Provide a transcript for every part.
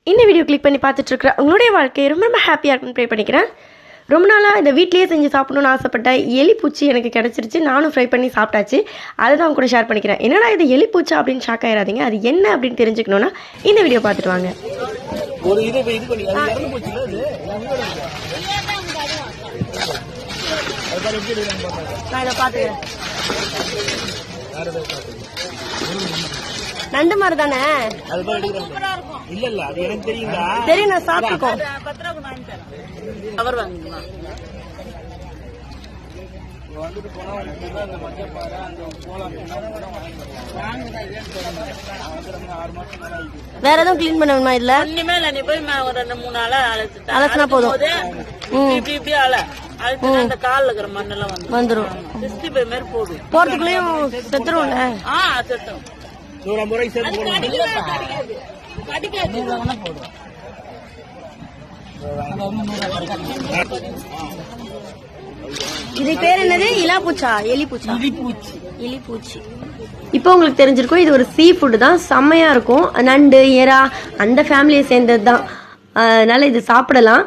இந்த video click பண்ணி பார்த்துட்டு இருக்கிற உங்களுடைய வாழ்க்கை ரொம்ப ரொம்ப ஹாப்பியாக இருக்குன்னு ப்ரே பண்ணிக்கிறேன். ரொம்ப நாளாக இந்த வீட்லேயே செஞ்சு சாப்பிடணும்னு ஆசைப்பட்ட எலிப்பூச்சி எனக்கு கிடச்சிருச்சு. நானும் ஃப்ரை பண்ணி சாப்பிட்டாச்சு. அதை தான் அவங்க கூட ஷேர் பண்ணிக்கிறேன். என்னடா இது எலிப்பூச்சா அப்படின்னு ஷாக் ஆயிடாதீங்க. அது என்ன அப்படின்னு தெரிஞ்சுக்கணுன்னா இந்த வீடியோ பார்த்துட்டு வாங்க. நண்டு மாதிரி தானே தெரியும், நான் சாப்பிட்டுக்கோம். வேற எதுவும் கிளீன் பண்ணணுமா? இல்ல நீ போய் ஒரு 2-3 நாளா அலசினா போதும். அந்த கால்ல இருக்கிற மண்ணெல்லாம் வந்துரும். 65 மாதிரி போடும். போறதுக்குள்ளயும் செத்துரும்ல. செத்துரும். இது பேர் என்னது? இலாப்பூச்சா? எலிப்பூச்சா? எலிப்பூச்சி. இப்போ உங்களுக்கு தெரிஞ்சிருக்கும், இது ஒரு சீ ஃபுட் தான். செம்மையா இருக்கும். நண்டு, எறா அந்த ஃபேமிலியை சேர்ந்தது தான். அதனால இது சாப்பிடலாம்.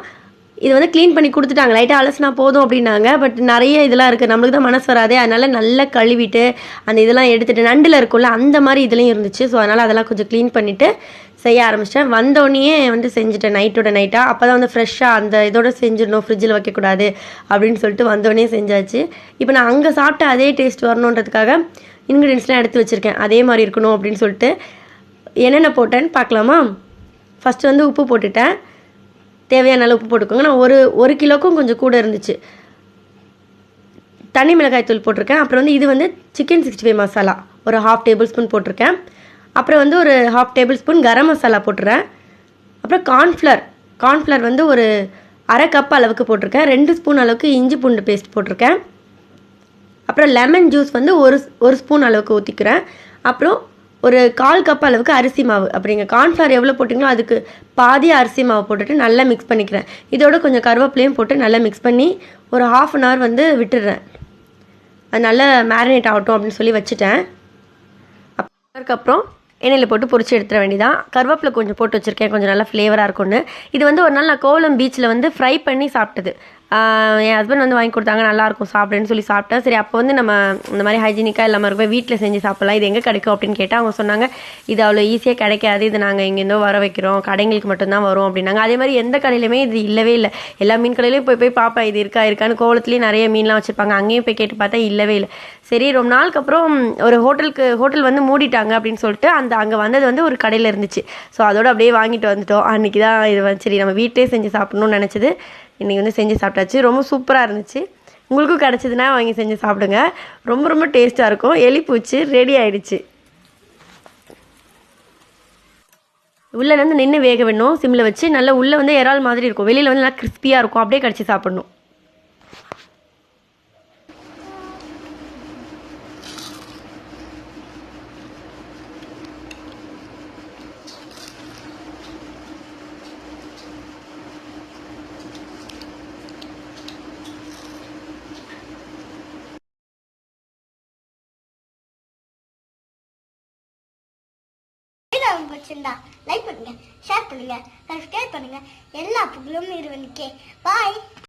இது வந்து க்ளீன் பண்ணி கொடுத்துட்டாங்க. லைட்டாக அலசினா போதும் அப்படின்னாங்க. பட் நிறைய இதெல்லாம் இருக்குது, நம்மளுக்கு தான் மனசு வராதே. அதனால நல்லா கழுவிட்டு அந்த இதெல்லாம் எடுத்துகிட்டு, நண்டில் இருக்கும்ல அந்த மாதிரி இதுலேயும் இருந்துச்சு. ஸோ அதனால் அதெல்லாம் கொஞ்சம் க்ளீன் பண்ணிவிட்டு செய்ய ஆரம்பிச்சிட்டேன். வந்தோடனே வந்து செஞ்சுட்டேன், நைட்டோட நைட்டாக. அப்போ தான் வந்து ஃப்ரெஷ்ஷாக அந்த இதோட செஞ்சிடணும், ஃப்ரிட்ஜில் வைக்கக்கூடாது அப்படின்னு சொல்லிட்டு வந்தோடனே செஞ்சாச்சு. இப்போ நான் அங்கே சாப்பிட்ட அதே டேஸ்ட் வரணுன்றதுக்காக இன்க்ரீடியன்ஸ்லாம் எடுத்து வச்சுருக்கேன். அதே மாதிரி இருக்கணும் அப்படின்னு சொல்லிட்டு என்னென்ன போட்டேன்னு பார்க்கலாமா? ஃபஸ்ட்டு வந்து உப்பு போட்டுட்டேன். தேவையான அளவு உப்பு போட்டுக்கோங்க. நான் ஒரு கிலோக்கும் கொஞ்சம் கூட இருந்துச்சு. தனி மிளகாய் தூள் போட்டிருக்கேன். அப்புறம் வந்து இது வந்து சிக்கன் 65 மசாலா ஒரு 1/2 டேபிள் ஸ்பூன் போட்டிருக்கேன். அப்புறம் வந்து ஒரு 1/2 டேபிள் ஸ்பூன் கரம் மசாலா போட்டுறேன். அப்புறம் கார்ன்ஃப்ளவர் வந்து ஒரு 1/2 கப் அளவுக்கு போட்டிருக்கேன். 2 ஸ்பூன் அளவுக்கு இஞ்சி பூண்டு பேஸ்ட் போட்டிருக்கேன். அப்புறம் லெமன் ஜூஸ் வந்து ஒரு ஸ்பூன் அளவுக்கு ஊற்றிக்கிறேன். அப்புறம் ஒரு 1/4 கப் அளவுக்கு அரிசி மாவு. அப்படிங்க கார்ன்ஃப்ளவர் எவ்வளோ போட்டிங்களோ அதுக்கு பாதி அரிசி மாவு போட்டுட்டு நல்லா மிக்ஸ் பண்ணிக்கிறேன். இதோட கொஞ்சம் கருவேப்பிலையும் போட்டு நல்லா மிக்ஸ் பண்ணி ஒரு 1/2 அன் ஹவர் வந்து விட்டுடுறேன். அது நல்லா மேரினேட் ஆகட்டும் அப்படின்னு சொல்லி வச்சுட்டேன். அதுக்கப்புறம் எண்ணெயில் போட்டு பொரிச்சு எடுத்துட வேண்டியதான். கருவேப்பிலை கொஞ்சம் போட்டு வச்சுருக்கேன், கொஞ்சம் நல்லா ஃப்ளேவராக இருக்கும்னு. இது வந்து ஒரு நாள் நான் கோவளம் பீச்சில் வந்து ஃப்ரை பண்ணி சாப்பிட்டது. என் ஹஸ்பண்ட் வந்து வாங்கி கொடுத்தாங்க, நல்லாயிருக்கும் சாப்பிடுன்னு சொல்லி சாப்பிட்டேன். சரி, அப்போ வந்து நம்ம இந்த மாதிரி ஹைஜீனிக்காக இல்லாமல் இருக்கும், வீட்டில் செஞ்சு சாப்பிட்லாம். இது எங்கே கிடைக்கும் அப்படின்னு கேட்டால் அவங்க சொன்னாங்க, இது அவ்வளோ ஈஸியாக கிடைக்காது, இது நாங்கள் இங்கேருந்தோ வர வைக்கிறோம், கடைங்களுக்கு மட்டும்தான் வரும் அப்படின்னாங்க. அதே மாதிரி எந்த கடையிலுமே இது இல்லவே இல்லை. எல்லா மீன் கடையிலையும் போய் பார்ப்பேன், இது இருக்கான்னு. கோவளத்துலேயும் நிறைய மீன்லாம் வச்சுருப்பாங்க, அங்கேயும் போய் கேட்டு பார்த்தா இல்லவே இல்லை. சரி, ரொம்ப நாளுக்கு அப்புறம் ஒரு ஹோட்டல் வந்து மூடிட்டாங்க அப்படின்னு சொல்லிட்டு அங்கே வந்தது வந்து ஒரு கடையில் இருந்துச்சு. ஸோ அதோட அப்படியே வாங்கிட்டு வந்துட்டோம். அன்றைக்கி தான் இது வந்து சரி நம்ம வீட்டிலே செஞ்சு சாப்பிட்ணுன்னு நினச்சது. இன்றைக்கி வந்து செஞ்சு சாப்பிட்டாச்சு. ரொம்ப சூப்பராக இருந்துச்சு. உங்களுக்கும் கிடச்சிதுன்னா வாங்கி செஞ்சு சாப்பிடுங்க. ரொம்ப ரொம்ப டேஸ்ட்டாக இருக்கும். எலிப்பூச்சி ரெடி ஆகிடுச்சு. உள்ளே வந்து நின்று வேக வேணும் சிம்மில் வச்சு. நல்லா உள்ளே வந்து இறால் மாதிரி இருக்கும், வெளியில் வந்து நல்லா கிறிஸ்பியாக இருக்கும். அப்படியே கடிச்சு சாப்பிடணும். லைக் பண்ணுங்க, ஷேர் பண்ணுங்க, சப்ஸ்கிரைப் பண்ணுங்க. எல்லா புகழும் இறைவனுக்கே. பாய்.